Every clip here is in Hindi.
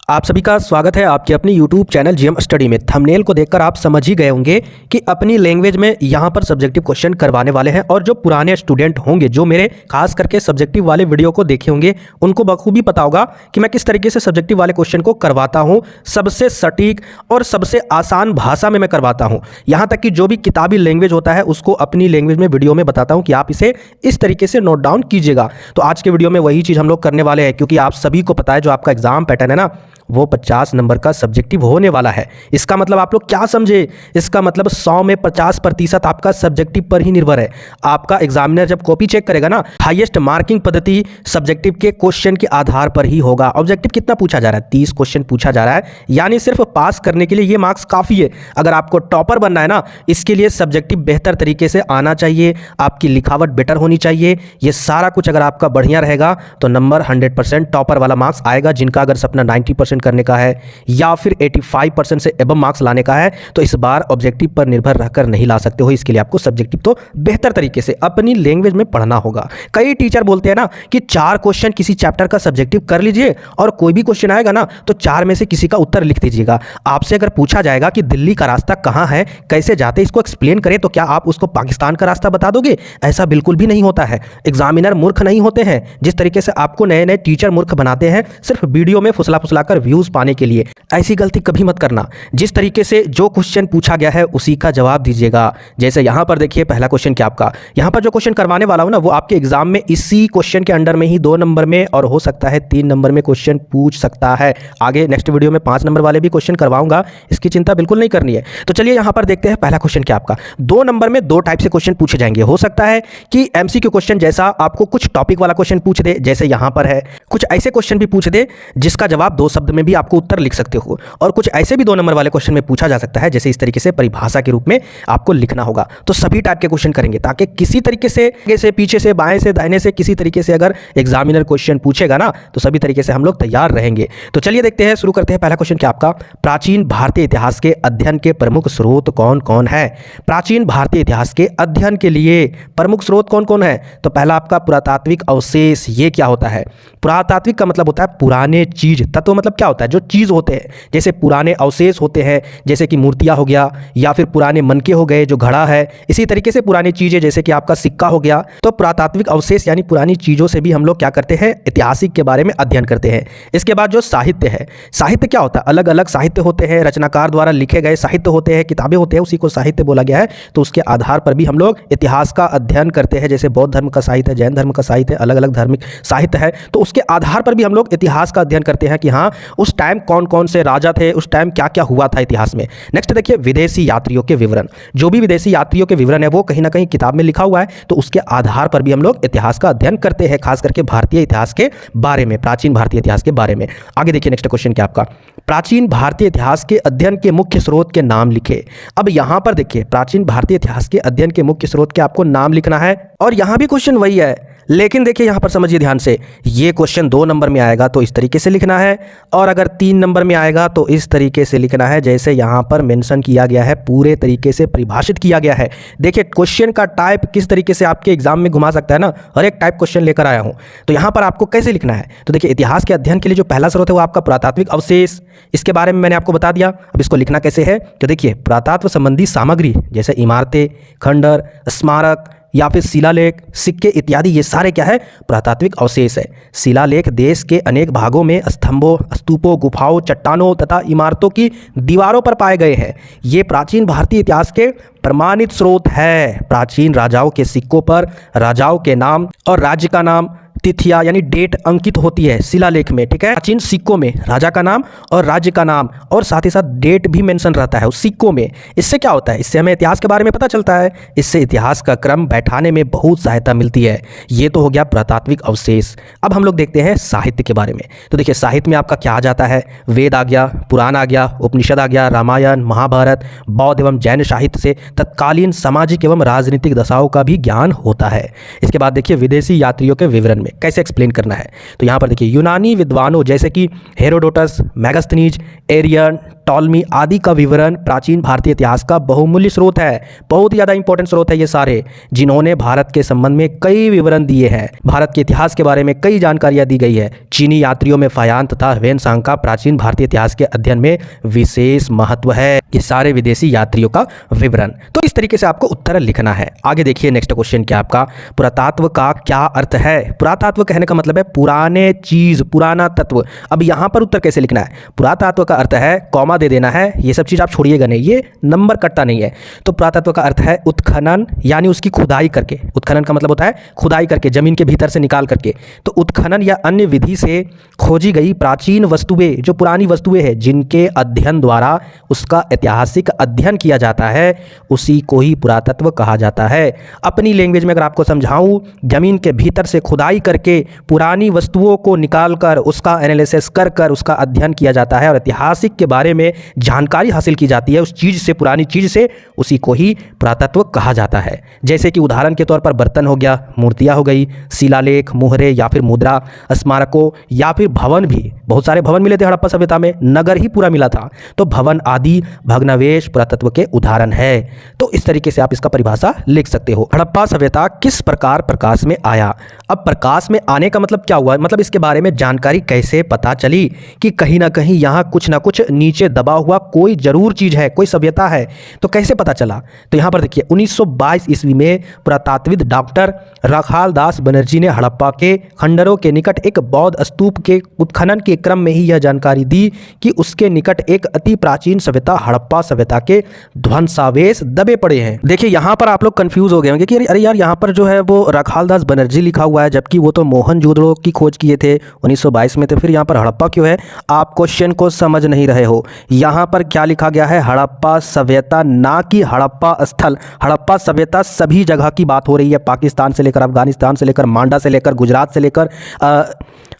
आप सभी का स्वागत है आपके अपने YouTube चैनल जीएम स्टडी में। थंबनेल को देखकर आप समझ ही गए होंगे कि अपनी लैंग्वेज में यहाँ पर सब्जेक्टिव क्वेश्चन करवाने वाले हैं। और जो पुराने स्टूडेंट होंगे, जो मेरे खास करके सब्जेक्टिव वाले वीडियो को देखे होंगे, उनको बखूबी पता होगा कि मैं किस तरीके से सब्जेक्टिव वाले क्वेश्चन को करवाता हूँ। सबसे सटीक और सबसे आसान भाषा में मैं करवाता हूँ। यहाँ तक कि जो भी किताबी लैंग्वेज होता है उसको अपनी लैंग्वेज में वीडियो में बताता हूँ कि आप इसे इस तरीके से नोट डाउन कीजिएगा। तो आज के वीडियो में वही चीज़ हम लोग करने वाले हैं, क्योंकि आप सभी को पता है जो आपका एग्जाम पैटर्न है ना, वो 50 नंबर का सब्जेक्टिव होने वाला है। इसका मतलब आप लोग क्या समझे, इसका मतलब 100 में 50% आपका सब्जेक्टिव पर ही निर्भर है। आपका एग्जामिनर जब कॉपी चेक करेगा ना, हाईएस्ट मार्किंग पद्धति सब्जेक्टिव के क्वेश्चन के आधार पर ही होगा। ऑब्जेक्टिव कितना पूछा जा रहा है? 30 क्वेश्चन पूछा जा रहा है, यानी सिर्फ पास करने के लिए ये मार्क्स काफ़ी है। अगर आपको टॉपर बनना है ना, इसके लिए सब्जेक्टिव बेहतर तरीके से आना चाहिए, आपकी लिखावट बेटर होनी चाहिए। ये सारा कुछ अगर आपका बढ़िया रहेगा तो नंबर 100% टॉपर वाला मार्क्स आएगा। जिनका अगर सपना 90% करने का है या फिर 85% से एबव मार्क्स लाने का है, तो इस बार ऑब्जेक्टिव पर निर्भर रहकर नहीं ला सकते हो। इसके लिए आपको सब्जेक्टिव तो बेहतर तरीके से अपनी लैंग्वेज में पढ़ना होगा। कई टीचर बोलते हैं ना कि 4 क्वेश्चन किसी चैप्टर का सब्जेक्टिव कर लीजिए और कोई भी क्वेश्चन आएगा ना तो 4 में से किसी का उत्तर लिख दीजिएगा। आपसे अगर पूछा जाएगा कि दिल्ली का रास्ता कहां है, कैसे जाते, इसको एक्सप्लेन करें, तो क्या आप उसको पाकिस्तान का रास्ता बता दोगे? ऐसा बिल्कुल भी नहीं होता है। एग्जामिनर मूर्ख नहीं होते हैं। जिस तरीके से आपको नए नए टीचर मूर्ख बनाते हैं सिर्फ वीडियो में फुसला फुसला कर व्यूज पाने के लिए, ऐसी गलती कभी मत करना। जिस तरीके से जो क्वेश्चन पूछा गया है उसी का जवाब दीजिएगा। जैसे यहां पर देखिए, पहला क्वेश्चन क्या आपका, यहां पर जो क्वेश्चन करवाने वाला हूं ना, वो आपके एग्जाम में इसी क्वेश्चन के अंडर में ही 2 नंबर में और हो सकता है 3 नंबर में क्वेश्चन पूछ सकता है। आगे नेक्स्ट वीडियो में 5 नंबर वाले भी क्वेश्चन करवाऊंगा, इसकी चिंता बिल्कुल नहीं करनी है। तो चलिए यहां पर देखते हैं पहला क्वेश्चन क्या आपका। 2 नंबर में 2 टाइप से क्वेश्चन पूछे जाएंगे। हो सकता है कि एमसीक्यू क्वेश्चन जैसा आपको कुछ टॉपिक वाला क्वेश्चन पूछ दे, जैसे यहां पर है, कुछ ऐसे क्वेश्चन भी पूछ दे जिसका जवाब 2 शब्द में भी आपको उत्तर लिख सकते हो, और कुछ ऐसे भी 2 नंबर वाले क्वेश्चन में पूछा जा सकता है, जैसे इस तरीके से परिभाषा के रूप में आपको लिखना होगा। तो सभी टाइप के क्वेश्चन करेंगे ताकि किसी तरीके से पीछे से, बाएं से, दाहिने से, किसी तरीके से अगर एग्जामिनर क्वेश्चन पूछेगा ना तो सभी तरीके से हम लोग तैयार रहेंगे। तो चलिए देखते हैं, शुरू करते हैं। पहला क्वेश्चन क्या आपका, प्राचीन भारतीय इतिहास के अध्ययन के प्रमुख स्रोत कौन कौन है? प्राचीन भारतीय इतिहास के अध्ययन के लिए प्रमुख स्रोत कौन कौन है? तो पहला आपका पुरातात्विक अवशेष। ये क्या होता है? पुरातात्विक का मतलब होता है पुराने चीज। तत्व मतलब क्या होता है? जो चीज होते हैं, जैसे पुराने अवशेष होते हैं, जैसे कि मूर्तियां हो गया, या फिर पुराने मनके हो गए, जो घड़ा है। इसी तरीके से पुरानी चीजें जैसे कि आपका सिक्का हो गया। तो पुरातात्विक अवशेष यानी पुरानी चीजों से भी हम लोग क्या करते हैं, ऐतिहासिक के बारे में अध्ययन करते हैं। इसके बाद जो साहित्य है, साहित्य क्या होता है? अलग अलग साहित्य होते हैं, रचनाकार द्वारा लिखे गए साहित्य होते हैं, किताबें होते हैं, उसी को साहित्य बोला गया है। तो उसके आधार पर भी हम लोग इतिहास का अध्ययन करते हैं। जैसे बौद्ध धर्म का साहित्य, जैन धर्म का साहित्य, अलग अलग धार्मिक साहित्य है, तो उसके आधार पर भी हम लोग इतिहास का अध्ययन करते हैं कि हाँ, उस टाइम कौन कौन से राजा थे, उस टाइम क्या क्या हुआ था इतिहास में। नेक्स्ट देखिए, विदेशी यात्रियों के विवरण। जो भी विदेशी यात्रियों के विवरण है वो कहीं ना कहीं किताब में लिखा हुआ है, तो उसके आधार पर भी हम लोग इतिहास का अध्ययन करते हैं, खास करके भारतीय इतिहास के बारे में, प्राचीन भारतीय इतिहास के बारे में। आगे देखिए, नेक्स्ट क्वेश्चन क्या आपका, प्राचीन भारतीय इतिहास के अध्ययन के मुख्य स्रोत के नाम लिखे। अब यहां पर देखिए, प्राचीन भारतीय इतिहास के अध्ययन के मुख्य स्रोत के आपको नाम लिखना है, और यहां भी क्वेश्चन वही है, लेकिन देखिए यहां पर समझिए ध्यान से, ये क्वेश्चन 2 नंबर में आएगा तो इस तरीके से लिखना है, और अगर 3 नंबर में आएगा तो इस तरीके से लिखना है जैसे यहां पर मेंशन किया गया है, पूरे तरीके से परिभाषित किया गया है। देखिए क्वेश्चन का टाइप किस तरीके से आपके एग्जाम में घुमा सकता है ना, हर एक टाइप क्वेश्चन लेकर आया हूं। तो यहां पर आपको कैसे लिखना है, तो देखिए इतिहास के अध्ययन के लिए जो पहला स्रोत है वो आपका पुरातात्विक अवशेष, इसके बारे में मैंने आपको बता दिया। अब इसको लिखना कैसे है, तो देखिए पुरातत्व संबंधी सामग्री जैसे इमारतें, खंडर, स्मारक या फिर शिलालेख, सिक्के इत्यादि, ये सारे क्या है, पुरातात्विक अवशेष है। शिलालेख देश के अनेक भागों में स्तंभों, स्तूपों, गुफाओं, चट्टानों तथा इमारतों की दीवारों पर पाए गए हैं। ये प्राचीन भारतीय इतिहास के प्रमाणित स्रोत है। प्राचीन राजाओं के सिक्कों पर राजाओं के नाम और राज्य का नाम, तिथियां यानी डेट अंकित होती है शिलालेख में, ठीक है। प्राचीन सिक्कों में राजा का नाम और राज्य का नाम और साथ ही साथ डेट भी मेंशन रहता है उस सिक्कों में। इससे क्या होता है, इससे हमें इतिहास के बारे में पता चलता है, इससे इतिहास का क्रम बैठाने में बहुत सहायता मिलती है। ये तो हो गया पुरातात्विक अवशेष। अब हम लोग देखते हैं साहित्य के बारे में। तो देखिए साहित्य में आपका क्या आ जाता है, वेद आ गया, पुराण आ गया, उपनिषद आ गया, रामायण, महाभारत, बौद्ध एवं जैन साहित्य से तत्कालीन सामाजिक एवं राजनीतिक दशाओं का भी ज्ञान होता है। इसके बाद देखिए विदेशी यात्रियों के विवरण में कैसे एक्सप्लेन करना है, तो यहाँ पर देखिए यूनानी विद्वानों जैसे कि हेरोडोटस, मैगस्थनीज, एरियन, टॉलमी आदि का विवरण प्राचीन भारतीय इतिहास का बहुमूल्य स्रोत है। बहुत ही ज़्यादा इंपॉर्टेंट स्रोत है ये सारे, जिन्होंने भारत के संबंध में कई विवरण दिए हैं। भारत के इतिहास के बारे में कई जानकारियां दी गई है। चीनी यात्रियों में फायान तथा ह्वेनसांग का प्राचीन भारतीय इतिहास के अध्ययन में विशेष महत्व है। ये सारे विदेशी यात्रियों का विवरण। तो इस तरीके से आपको उत्तर लिखना है। आगे देखिए नेक्स्ट क्वेश्चन क्या आपका, पुरातत्व का क्या अर्थ है। पुरातत्व कहने का मतलब है पुराने चीज, पुराना तत्व। अब यहां पर उत्तर कैसे लिखना है, पुरातत्व का अर्थ है, कॉमा दे देना है, ये सब चीज आप छोड़िएगा नहीं, ये नंबर कटता नहीं है। तो पुरातत्व का अर्थ है उत्खनन, यानी उसकी खुदाई करके। उत्खनन का मतलब होता है खुदाई करके, जमीन के भीतर से निकाल करके। तो उत्खनन या अन्य विधि से खोजी गई प्राचीन वस्तुएं, जो पुरानी वस्तुएं हैं, जिनके अध्ययन द्वारा उसका ऐतिहासिक अध्ययन किया जाता है, उसी को ही पुरातत्व कहा जाता है। अपनी लैंग्वेज में अगर आपको समझाऊं, जमीन के भीतर से खुदाई करके पुरानी वस्तुओं को निकालकर उसका एनालिसिस कर कर उसका अध्ययन किया जाता है और ऐतिहासिक के बारे में जानकारी हासिल की जाती है उस चीज़ से, पुरानी चीज़ से, उसी को ही पुरातत्व कहा जाता है। जैसे कि उदाहरण के तौर पर बर्तन हो गया, मूर्तियाँ हो गई, शिलालेख, मोहरे या फिर मुद्रा, स्मारकों या फिर भवन भी। बहुत सारे भवन मिले थे हड़प्पा सभ्यता में, नगर ही पूरा मिला था। तो भवन आदि भग्नावशेष पुरातत्व के उदाहरण है। तो इस तरीके से आप इसका परिभाषा लिख सकते हो। हड़प्पा सभ्यता किस प्रकार प्रकाश में आया। अब प्रकाश में आने का मतलब क्या हुआ, मतलब इसके बारे में जानकारी कैसे पता चली कि कहीं ना कहीं यहाँ कुछ ना कुछ नीचे दबा हुआ कोई जरूर चीज है, कोई सभ्यता है। तो कैसे पता चला, तो यहाँ पर देखिए 1922 ईस्वी में पुरातत्वविद डॉक्टर रखाल दास बनर्जी ने हड़प्पा के खंडरों के निकट एक बौद्ध स्तूप के उत्खनन के क्रम में ही यह जानकारी दी कि उसके निकट एक अति प्राचीन सभ्यता हड़प्पा सभ्यता के ध्वंसावशेष दबे पड़े हैं। देखिए यहाँ पर आप लोग कंफ्यूज हो गए होंगे कि अरे यार यहाँ पर जो है वो रखाल दास बनर्जी लिखा हुआ है, जबकि वो तो मोहनजोदड़ो की खोज किए थे 1922 में, तो फिर यहाँ पर हड़प्पा क्यों है। आप क्वेश्चन को समझ नहीं रहे हो। यहाँ पर क्या लिखा गया है, हड़प्पा सभ्यता, ना कि हड़प्पा स्थल। हड़प्पा सभ्यता सभी जगह की बात हो रही है, पाकिस्तान से लेकर अफगानिस्तान से लेकर मांडा से लेकर गुजरात से लेकर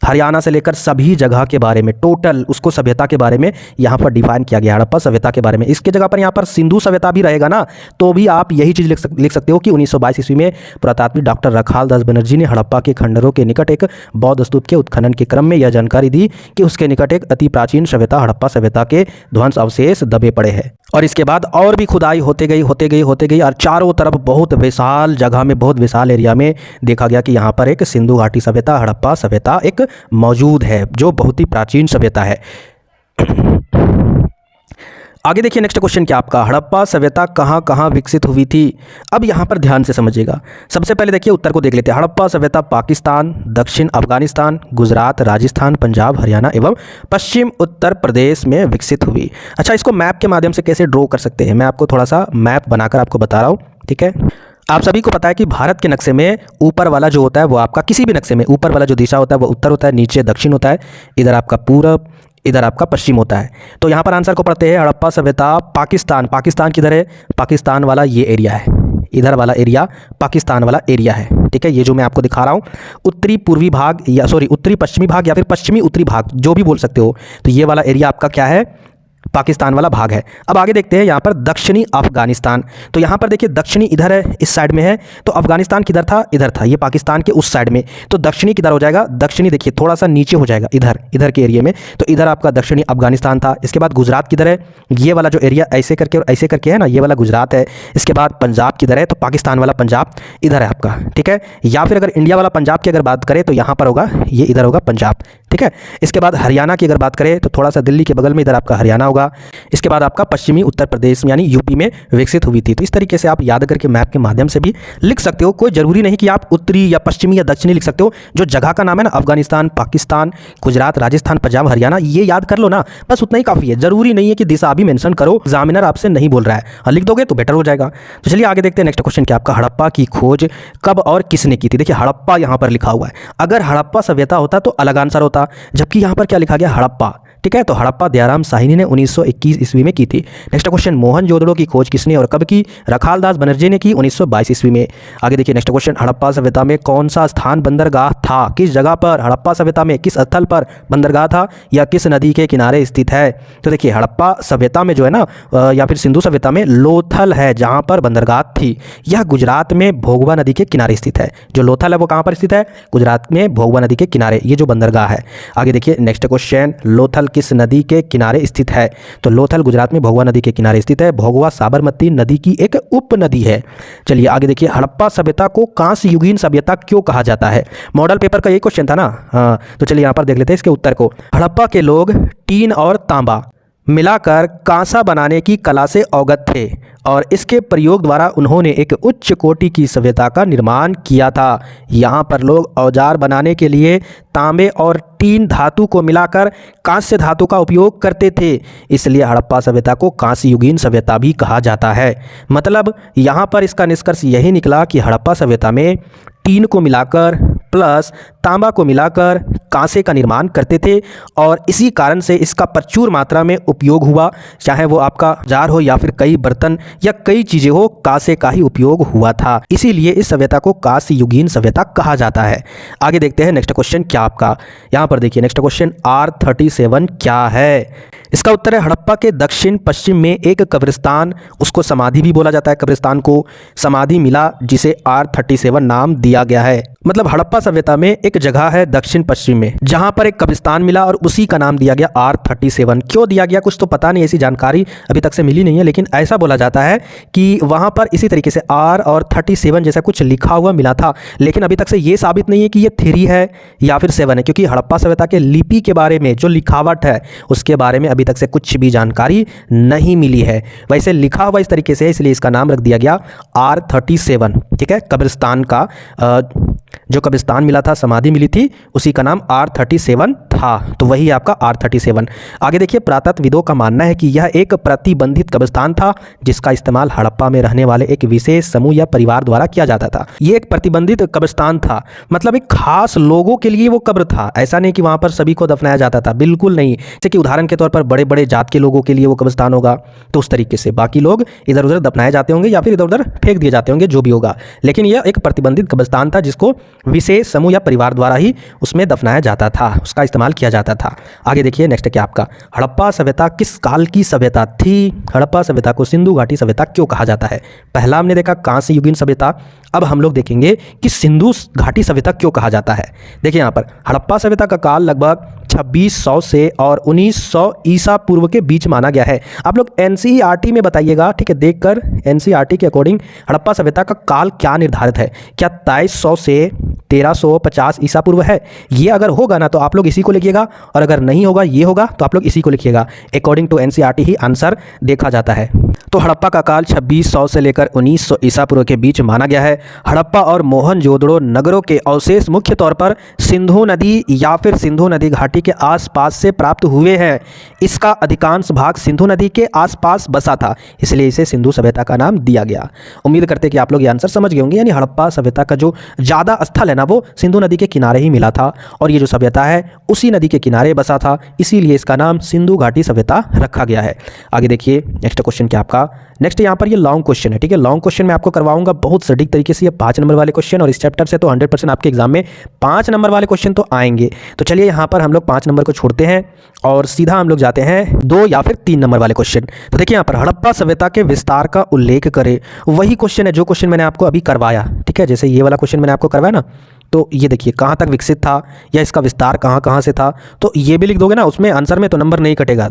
हरियाणा से लेकर सभी जगह के बारे में, टोटल उसको सभ्यता के बारे में यहाँ पर डिफाइन किया गया, हड़प्पा सभ्यता के बारे में। इसके जगह पर यहाँ पर सिंधु सभ्यता भी रहेगा ना, तो भी आप यही चीज़ लिख सकते हो कि 1922 ईस्वी में पुरातत्वविद डॉक्टर रखाल दास बनर्जी ने हड़प्पा के खंडरों के निकट एक बौद्ध स्तूप के उत्खनन के क्रम में यह जानकारी दी कि उसके निकट एक अति प्राचीन सभ्यता हड़प्पा सभ्यता के ध्वंस अवशेष दबे पड़े हैं। और इसके बाद और भी खुदाई होते गई और चारों तरफ बहुत विशाल जगह में, बहुत विशाल एरिया में देखा गया कि यहाँ पर एक सिंधु घाटी सभ्यता, हड़प्पा सभ्यता एक मौजूद है, जो बहुत ही प्राचीन सभ्यता है। आगे देखिए नेक्स्ट क्वेश्चन क्या आपका, हड़प्पा सभ्यता कहाँ कहाँ विकसित हुई थी। अब यहाँ पर ध्यान से समझिएगा। सबसे पहले देखिए उत्तर को देख लेते हैं। हड़प्पा सभ्यता पाकिस्तान, दक्षिण अफगानिस्तान, गुजरात, राजस्थान, पंजाब, हरियाणा एवं पश्चिम उत्तर प्रदेश में विकसित हुई। अच्छा, इसको मैप के माध्यम से कैसे ड्रॉ कर सकते हैं, मैं आपको थोड़ा सा मैप बनाकर आपको बता रहा हूँ, ठीक है। आप सभी को पता है कि भारत के नक्शे में ऊपर वाला जो होता है वो आपका, किसी भी नक्शे में ऊपर वाला जो दिशा होता है वो उत्तर होता है, नीचे दक्षिण होता है, इधर आपका पूरब, इधर आपका पश्चिम होता है। तो यहाँ पर आंसर को पढ़ते हैं, हड़प्पा सभ्यता पाकिस्तान। पाकिस्तान किधर है, पाकिस्तान वाला ये एरिया है, इधर वाला एरिया पाकिस्तान वाला एरिया है, ठीक है। ये जो मैं आपको दिखा रहा हूँ उत्तरी पूर्वी भाग, या सॉरी उत्तरी पश्चिमी भाग या फिर पश्चिमी उत्तरी भाग, जो भी बोल सकते हो। तो ये वाला एरिया आपका क्या है, पाकिस्तान वाला भाग है। अब आगे देखते हैं यहाँ पर दक्षिणी अफगानिस्तान। तो यहाँ पर देखिए दक्षिणी इधर है, इस साइड में है। तो अफगानिस्तान किधर था, इधर था, ये पाकिस्तान के उस साइड में। तो दक्षिणी किधर हो जाएगा, दक्षिणी देखिए थोड़ा सा नीचे हो जाएगा, इधर के एरिया में। तो इधर आपका दक्षिणी अफगानिस्तान था। इसके बाद गुजरात किधर है, ये वाला जो एरिया ऐसे करके और ऐसे करके है ना, ये वाला गुजरात है। इसके बाद पंजाब किधर है, तो पाकिस्तान वाला पंजाब इधर है आपका, ठीक है। या फिर अगर इंडिया वाला पंजाब की अगर बात करें तो यहाँ पर होगा, ये इधर होगा पंजाब, ठीक है। इसके बाद हरियाणा की अगर बात करें तो थोड़ा सा दिल्ली के बगल में इधर आपका हरियाणा होगा। इसके बाद आपका पश्चिमी उत्तर प्रदेश यानी यूपी में विकसित हुई थी। तो इस तरीके से आप याद करके मैप के माध्यम से भी लिख सकते हो। कोई जरूरी नहीं कि आप उत्तरी या पश्चिमी या दक्षिणी लिख सकते हो। जो जगह का नाम है ना, अफगानिस्तान, पाकिस्तान, गुजरात, राजस्थान, पंजाब, हरियाणा, ये याद कर लो ना, बस उतना ही काफी है। जरूरी नहीं है कि दिशा भी मेंशन करो, एग्जामिनर आपसे नहीं बोल रहा है, और लिख दोगे तो बेटर हो जाएगा। तो चलिए आगे देखते हैं नेक्स्ट क्वेश्चन क्या आपका, हड़प्पा की खोज कब और किसने की थी। देखिए हड़प्पा यहाँ पर लिखा हुआ है, अगर हड़प्पा सभ्यता होता तो अलग आंसर होता, जबकि यहाँ पर क्या लिखा गया, हड़प्पा, ठीक है। तो हड़प्पा दयाराम साहिनी ने 1921 ईस्वी में की थी। नेक्स्ट क्वेश्चन, मोहनजोदड़ो की खोज किसने और कब की, रखाल दास बनर्जी ने की 1922 ईस्वी में। आगे देखिए नेक्स्ट क्वेश्चन, हड़प्पा सभ्यता में कौन सा स्थान बंदरगाह था, किस जगह पर हड़प्पा सभ्यता में किस स्थल पर बंदरगाह था या किस नदी के किनारे स्थित है। तो देखिए हड़प्पा सभ्यता में जो है ना, या फिर सिंधु सभ्यता में लोथल है जहाँ पर बंदरगाह थी। यह गुजरात में भोगवा नदी के किनारे स्थित है। जो लोथल है वो कहाँ पर स्थित है, गुजरात में भोगवा नदी के किनारे, ये जो बंदरगाह है। आगे देखिए नेक्स्ट क्वेश्चन, लोथल किस नदी के किनारे स्थित है? तो लोथल गुजरात में भोगवा नदी के किनारे स्थित है। भोगवा साबरमती नदी की एक उपनदी है। चलिए आगे देखिए, हड़प्पा सभ्यता को कांस्य युगीन सभ्यता क्यों कहा जाता है? मॉडल पेपर का ये क्वेश्चन था ना। हाँ, तो चलिए यहाँ पर देख लेते हैं इसके उत्तर को। हड़प्पा के लोग टीन और तांबा मिलाकर कांसा बनाने की कला से अवगत थे और इसके प्रयोग द्वारा उन्होंने एक उच्च कोटि की सभ्यता का निर्माण किया था। यहाँ पर लोग औजार बनाने के लिए तांबे और टीन धातु को मिलाकर कांस्य धातु का उपयोग करते थे, इसलिए हड़प्पा सभ्यता को कांस्य युगीन सभ्यता भी कहा जाता है। मतलब यहाँ पर इसका निष्कर्ष यही निकला कि हड़प्पा सभ्यता में टीन को मिलाकर प्लस तांबा को मिलाकर कांसे का निर्माण करते थे और इसी कारण से इसका प्रचुर मात्रा में उपयोग हुआ। चाहे वो आपका जार हो या फिर कई बर्तन या कई चीज़ें हो, कांसे का ही उपयोग हुआ था। इसीलिए इस सभ्यता को कांस्य युगीन सभ्यता कहा जाता है। आगे देखते हैं नेक्स्ट क्वेश्चन क्या आपका। यहाँ पर देखिए नेक्स्ट क्वेश्चन R37 क्या है? इसका उत्तर है हड़प्पा के दक्षिण पश्चिम में एक कब्रिस्तान, उसको समाधि भी बोला जाता है, कब्रिस्तान को समाधि मिला जिसे R37 नाम दिया गया है। मतलब हड़प्पा सभ्यता में एक जगह है दक्षिण पश्चिम में जहां पर एक कब्रिस्तान मिला और उसी का नाम दिया गया R37। क्यों दिया गया कुछ तो पता नहीं, ऐसी जानकारी अभी तक से मिली नहीं है, लेकिन ऐसा बोला जाता है कि वहां पर इसी तरीके से R और 37 जैसा कुछ लिखा हुआ मिला था, लेकिन अभी तक से ये साबित नहीं है कि ये 3 है या फिर 7 है, क्योंकि हड़प्पा सभ्यता के लिपि के बारे में जो लिखावट है उसके बारे में अभी तक से कुछ भी जानकारी नहीं मिली है। वैसे लिखा हुआ इस तरीके से है, इसलिए इसका नाम रख दिया गया R37। ठीक है, कब्रिस्तान का जो कब्रिस्तान मिला था, समाधि मिली थी, उसी का नाम R37 था, तो वही आपका R37। आगे देखिए, पुरातत्वविदों का मानना है कि यह एक प्रतिबंधित कब्रिस्तान था जिसका इस्तेमाल हड़प्पा में रहने वाले एक विशेष समूह या परिवार द्वारा किया जाता था। ये एक प्रतिबंधित कब्रिस्तान था, मतलब एक खास लोगों के लिए वो कब्र था। ऐसा नहीं कि वहाँ पर सभी को दफनाया जाता था, बिल्कुल नहीं। जैसे कि उदाहरण के तौर पर बड़े बड़े जात के लोगों के लिए वो कब्रिस्तान होगा, तो उस तरीके से बाकी लोग इधर उधर दफनाए जाते होंगे या फिर इधर उधर फेंक दिए जाते होंगे, जो भी होगा, लेकिन यह एक प्रतिबंधित कब्रिस्तान था जिसको विशेष समूह या परिवार द्वारा ही उसमें दफनाया जाता था, उसका इस्तेमाल किया जाता था। आगे देखिए नेक्स्ट क्या आपका, हड़प्पा सभ्यता किस काल की सभ्यता थी? हड़प्पा सभ्यता को सिंधु घाटी सभ्यता क्यों कहा जाता है? पहला हमने देखा कांस्य युगीन सभ्यता, अब हम लोग देखेंगे कि सिंधु घाटी सभ्यता क्यों कहा जाता है। देखिए यहाँ पर हड़प्पा सभ्यता का काल लगभग 2600 से और 1900 ईसा पूर्व के बीच माना गया है। आप लोग एनसीईआरटी में बताइएगा, ठीक है, देखकर एनसीईआरटी के अकॉर्डिंग हड़प्पा सभ्यता का काल क्या निर्धारित है, क्या 2300 से 1350 ईसा पूर्व है? ये अगर होगा ना तो आप लोग इसी को लिखिएगा, और अगर नहीं होगा ये होगा तो आप लोग इसी को लिखिएगा। अकॉर्डिंग टू एनसीईआरटी ही आंसर देखा जाता है। तो हड़प्पा का काल 2600 से लेकर 1900 ईसा पूर्व के बीच माना गया है। हड़प्पा और मोहनजोदड़ो नगरों के अवशेष मुख्य तौर पर सिंधु नदी या फिर सिंधु नदी घाटी के आसपास से प्राप्त हुए हैं। इसका अधिकांश भाग सिंधु नदी के आसपास बसा था, इसलिए इसे सिंधु सभ्यता का नाम दिया गया। उम्मीद करते हैं कि आप लोग ये आंसर समझ गए होंगे। यानी हड़प्पा सभ्यता का जो ज़्यादा स्थल है ना वो सिंधु नदी के किनारे ही मिला था, और ये जो सभ्यता है उसी नदी के किनारे बसा था, इसीलिए इसका नाम सिंधु घाटी सभ्यता रखा गया है। आगे देखिए नेक्स्ट क्वेश्चन क्या आपका, नेक्स्ट यहाँ पर ये लॉन्ग क्वेश्चन है, ठीक है। लॉन्ग क्वेश्चन मैं आपको करवाऊंगा बहुत सटीक तरीके से, ये 5 नंबर वाले क्वेश्चन, और इस चैप्टर से तो 100% आपके एग्जाम में 5 नंबर वाले क्वेश्चन तो आएंगे। तो चलिए यहाँ पर हम लोग 5 नंबर को छोड़ते हैं और सीधा हम लोग जाते हैं 2 या फिर 3 नंबर वाले क्वेश्चन। तो देखिए यहाँ पर हड़प्पा सभ्यता के विस्तार का उल्लेख करें, वही क्वेश्चन है जो क्वेश्चन मैंने आपको अभी करवाया, ठीक है। जैसे ये वाला क्वेश्चन मैंने आपको करवाया ना, तो ये देखिए कहाँ तक विकसित था या इसका विस्तार कहाँ कहाँ से था, तो ये भी लिख दोगे ना, उसमें आंसर में तो नंबर नहीं कटेगा।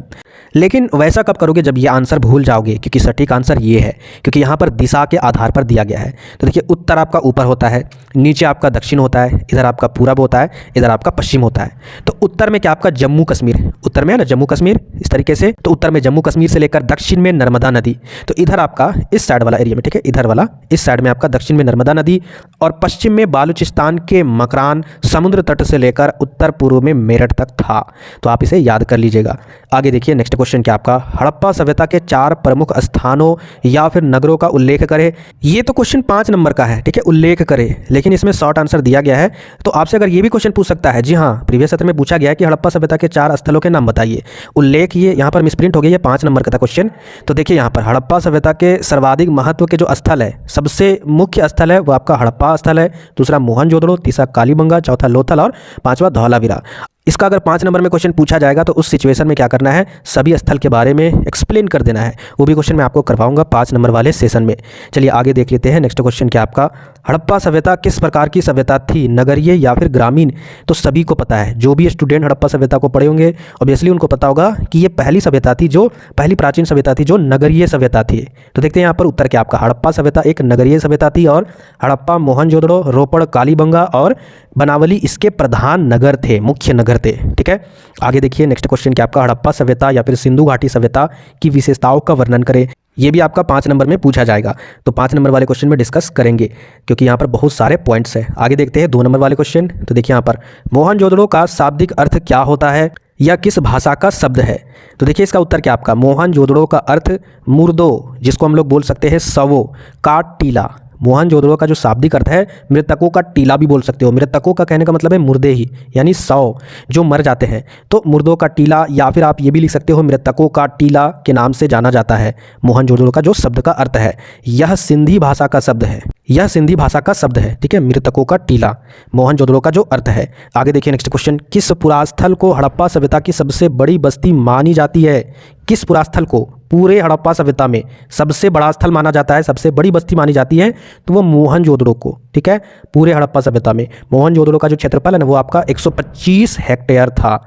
लेकिन वैसा कब करोगे जब ये आंसर भूल जाओगे, क्योंकि सटीक आंसर ये है, क्योंकि यहाँ पर दिशा के आधार पर दिया गया है। तो देखिए उत्तर आपका ऊपर होता है, नीचे आपका दक्षिण होता है, इधर आपका पूरब होता है, इधर आपका पश्चिम होता है। तो उत्तर में क्या आपका जम्मू कश्मीर, उत्तर में है ना जम्मू कश्मीर, इस तरीके से। तो उत्तर में जम्मू कश्मीर से लेकर दक्षिण में नर्मदा नदी, तो इधर आपका इस साइड वाला एरिया में, ठीक है, इधर वाला इस साइड में आपका दक्षिण में नर्मदा नदी, और पश्चिम में बालूचिस्तान के मकरान समुद्र तट से लेकर उत्तर पूर्व में मेरठ तक था। तो आप इसे याद कर लीजिएगा। आगे देखिए नेक्स्ट क्वेश्चन क्या आपका, हड़प्पा सभ्यता के 4 प्रमुख स्थानों या फिर नगरों का उल्लेख करें। ये तो क्वेश्चन 5 नंबर का है, ठीक है, उल्लेख करें, लेकिन इसमें शॉर्ट आंसर दिया गया है। तो आपसे अगर ये भी क्वेश्चन पूछ सकता है, जी हाँ, प्रीवियस सत्र में पूछा गया है कि हड़प्पा सभ्यता के 4 स्थलों के नाम बताइए। उल्लेख ये यहाँ पर मिसप्रिंट हो गया, ये 5 नंबर का था क्वेश्चन। तो देखिए यहाँ पर हड़प्पा सभ्यता के सर्वाधिक महत्व के जो स्थल है, सबसे मुख्य स्थल है वो आपका हड़प्पा स्थल है, दूसरा मोहनजोदड़ो, तीसरा कालीबंगा, चौथा लोथल और 5वां धौलावीरा। इसका अगर 5 नंबर में क्वेश्चन पूछा जाएगा तो उस सिचुएशन में क्या करना है, सभी स्थल के बारे में एक्सप्लेन कर देना है। वो भी क्वेश्चन मैं आपको करवाऊंगा 5 नंबर वाले सेशन में। चलिए आगे देख लेते हैं। नेक्स्ट क्वेश्चन क्या आपका, हड़प्पा सभ्यता किस प्रकार की सभ्यता थी, नगरीय या फिर ग्रामीण? तो सभी को पता है, जो भी स्टूडेंट हड़प्पा सभ्यता को पढ़े होंगे ऑब्वियसली उनको पता होगा कि ये पहली सभ्यता थी, जो पहली प्राचीन सभ्यता थी जो नगरीय सभ्यता थी। तो देखते हैं यहाँ पर उत्तर क्या आपका, हड़प्पा सभ्यता एक नगरीय सभ्यता थी और हड़प्पा, मोहनजोदड़ो, रोपड़, कालीबंगा और बनावली इसके प्रधान नगर थे, मुख्य नगर थे। ठीक है, आगे देखिए। नेक्स्ट क्वेश्चन क्या आपका, हड़प्पा सभ्यता या फिर सिंधु घाटी सभ्यता की विशेषताओं का वर्णन करें। ये भी आपका 5 नंबर में पूछा जाएगा, तो 5 नंबर वाले क्वेश्चन में डिस्कस करेंगे क्योंकि यहाँ पर बहुत सारे पॉइंट्स हैं। आगे देखते हैं 2 नंबर वाले क्वेश्चन। तो देखिए यहाँ पर मोहनजोदड़ो का शाब्दिक अर्थ क्या होता है या किस भाषा का शब्द है? तो देखिए इसका उत्तर क्या आपका, मोहनजोदड़ो का अर्थ मुर्दो, जिसको हम लोग बोल सकते हैं शवों का टीला। मोहनजोदड़ो का जो शाब्दिक अर्थ है, मृतकों का टीला भी बोल सकते हो। मृतकों का कहने का मतलब है मुर्दे ही, यानी शव जो मर जाते हैं, तो मुर्दों का टीला, या फिर आप ये भी लिख सकते हो मृतकों का टीला के नाम से जाना जाता है मोहनजोदड़ो का जो शब्द का अर्थ है। यह सिंधी भाषा का शब्द है, यह सिंधी भाषा का शब्द है। ठीक है, मृतकों का टीला मोहनजोदड़ो का जो अर्थ है। आगे देखिए नेक्स्ट क्वेश्चन, किस पुरास्थल को हड़प्पा सभ्यता की सबसे बड़ी बस्ती मानी जाती है? किस पुरास्थल को पूरे हड़प्पा सभ्यता में सबसे बड़ा स्थल माना जाता है, सबसे बड़ी बस्ती मानी जाती है, तो वो मोहनजोदड़ो को। ठीक है, पूरे हड़प्पा सभ्यता में मोहनजोदड़ो का जो क्षेत्रफल है ना वो आपका 125 हेक्टेयर था।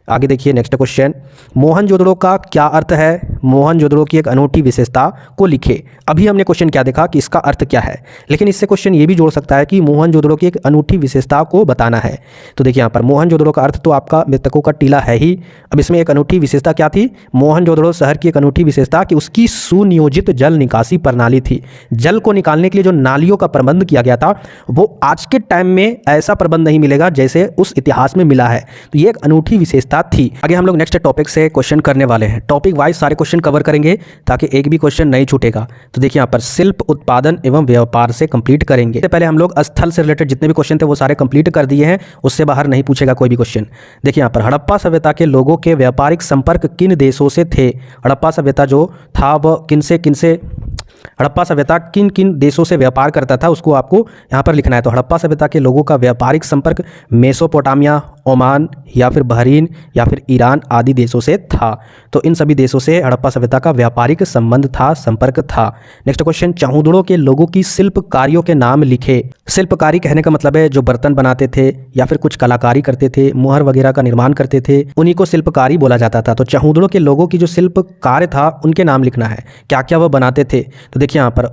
आगे देखिए नेक्स्ट क्वेश्चन, मोहनजोदड़ो का क्या अर्थ है? मोहनजोदड़ो की एक अनूठी विशेषता को लिखे। अभी हमने क्वेश्चन क्या देखा कि इसका अर्थ क्या है, लेकिन इससे क्वेश्चन ये भी जोड़ सकता है कि मोहनजोदड़ो की एक अनूठी विशेषता को बताना है। तो देखिए यहाँ पर मोहनजोदड़ो का अर्थ तो आपका मृतकों का टीला है ही। अब इसमें एक अनूठी विशेषता क्या थी? मोहनजोदड़ो शहर की एक अनूठी विशेषता कि उसकी सुनियोजित जल निकासी प्रणाली थी। जल को निकालने के लिए जो नालियों का प्रबंध किया गया था वो आज के टाइम में ऐसा प्रबंध नहीं मिलेगा जैसे उस इतिहास में मिला है। तो ये एक अनूठी विशेषता थी। आगे हम लोग नेक्स्ट टॉपिक से क्वेश्चन करने वाले हैं। टॉपिक वाइज सारे क्वेश्चन कवर करेंगे ताकि एक भी क्वेश्चन नहीं छूटेगा। तो देखिए यहाँ पर शिल्प, उत्पादन एवं व्यापार से कंप्लीट करेंगे। इससे पहले हम लोग स्थल से रिलेटेड जितने भी क्वेश्चन थे वो सारे कंप्लीट कर दिए हैं, उससे बाहर नहीं पूछेगा कोई भी क्वेश्चन। देखिए यहाँ पर हड़प्पा सभ्यता के लोगों के व्यापारिक संपर्क किन देशों से थे? हड़प्पा सभ्यता जो था वह किनसे हड़प्पा सभ्यता किन किन देशों से व्यापार करता था उसको आपको यहाँ पर लिखना है। तो हड़प्पा सभ्यता के लोगों का व्यापारिक संपर्क मेसोपोटामिया, ओमान या फिर बहरीन या फिर ईरान आदि देशों से था। तो इन सभी देशों से हड़प्पा सभ्यता का व्यापारिक संबंध था, संपर्क था। नेक्स्ट क्वेश्चन, चहुदड़ों के लोगों की शिल्पकारियों के नाम लिखे। शिल्पकारी कहने का मतलब है जो बर्तन बनाते थे या फिर कुछ कलाकारी करते थे, मुहर वगैरह का निर्माण करते थे, उन्हीं को शिल्पकारी बोला जाता था। तो चहुदड़ों के लोगों की जो शिल्पकार था उनके नाम लिखना है, क्या क्या वह बनाते थे। तो देखिए यहाँ पर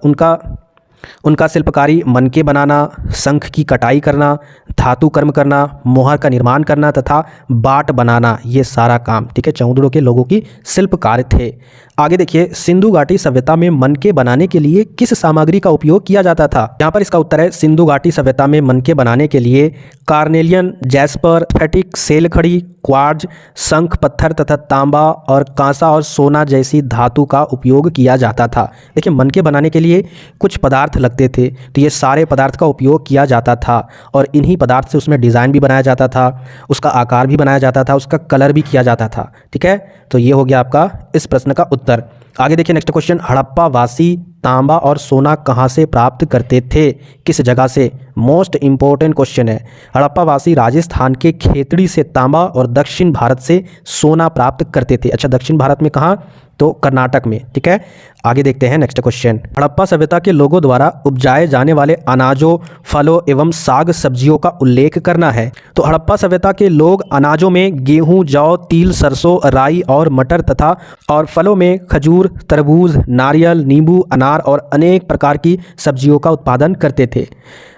उनका शिल्पकारी मनके बनाना, शंख की कटाई करना, धातु कर्म करना, मोहर का निर्माण करना तथा बाट बनाना, ये सारा काम। ठीक है, चहुदड़ों के लोगों की शिल्पकार थे। आगे देखिए, सिंधु घाटी सभ्यता में मनके बनाने के लिए किस सामग्री का उपयोग किया जाता था? यहाँ पर इसका उत्तर है सिंधु घाटी सभ्यता में मनके बनाने के लिए कार्नेलियन, जैस्पर, स्फटिक, सेलखड़ी, क्वार्ज, शंख पत्थर तथा तांबा और कांसा और सोना जैसी धातु का उपयोग किया जाता था। देखिए मनके बनाने के लिए कुछ पदार्थ लगते थे, तो ये सारे पदार्थ का उपयोग किया जाता था और इन्हीं पदार्थ से उसमें डिज़ाइन भी बनाया जाता था, उसका आकार भी बनाया जाता था, उसका कलर भी किया जाता था। ठीक है, तो ये हो गया आपका इस प्रश्न का उत्तर। आगे देखिए नेक्स्ट क्वेश्चन, हड़प्पा वासी तांबा और सोना कहाँ से प्राप्त करते थे, किस जगह से? मोस्ट इंपॉर्टेंट क्वेश्चन है। हड़प्पा वासी राजस्थान के खेतड़ी से तांबा और दक्षिण भारत से सोना प्राप्त करते थे। अच्छा, दक्षिण भारत में कहाँ? तो कर्नाटक में। ठीक है, आगे देखते हैं नेक्स्ट क्वेश्चन, हड़प्पा सभ्यता के लोगों द्वारा उपजाए जाने वाले अनाजों, फलों एवं साग सब्जियों का उल्लेख करना है। तो हड़प्पा सभ्यता के लोग अनाजों में गेहूं, जौ, तिल, सरसों, राई और मटर तथा और फलों में खजूर, तरबूज, नारियल, नींबू, अनार और अनेक प्रकार की सब्जियों का उत्पादन करते थे।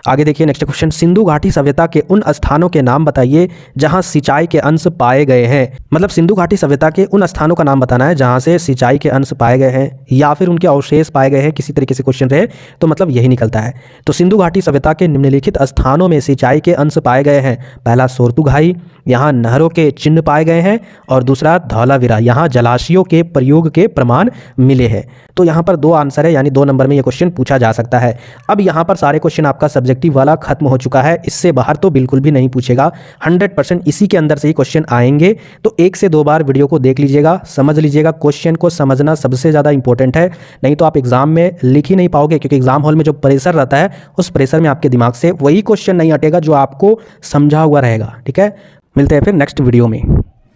आगे देखिए नेक्स्ट क्वेश्चन, सिंधु घाटी सभ्यता के उन स्थानों के नाम बताइए जहां सिंचाई के अंश पाए गए हैं। मतलब सिंधु घाटी सभ्यता के उन स्थानों का नाम बताना है जहां से सिंचाई के अंश पाए गए हैं या फिर उनके अवशेष पाए गए हैं, किसी तरीके से क्वेश्चन रहे तो मतलब यही निकलता है। तो सिंधु घाटी सभ्यता के निम्नलिखित स्थानों में सिंचाई के अंश पाए गए हैं। पहला सोरतुघाई, यहाँ नहरों के चिन्ह पाए गए हैं, और दूसरा धौलावीरा, यहाँ जलाशयों के प्रयोग के प्रमाण मिले हैं। तो यहाँ पर 2 आंसर है, यानी 2 नंबर में ये क्वेश्चन पूछा जा सकता है। अब यहाँ पर सारे क्वेश्चन आपका सब्जेक्टिव वाला खत्म हो चुका है, इससे बाहर तो बिल्कुल भी नहीं पूछेगा। 100% इसी के अंदर से ही क्वेश्चन आएंगे। तो 1 से 2 बार वीडियो को देख लीजिएगा, समझ लीजिएगा। क्वेश्चन को समझना सबसे ज़्यादा इंपॉर्टेंट है, नहीं तो आप एग्जाम में लिख ही नहीं पाओगे, क्योंकि एग्जाम हॉल में जो प्रेशर रहता है उस प्रेशर में आपके दिमाग से वही क्वेश्चन नहीं हटेगा जो आपको समझा हुआ रहेगा। ठीक है, मिलते हैं फिर नेक्स्ट वीडियो में।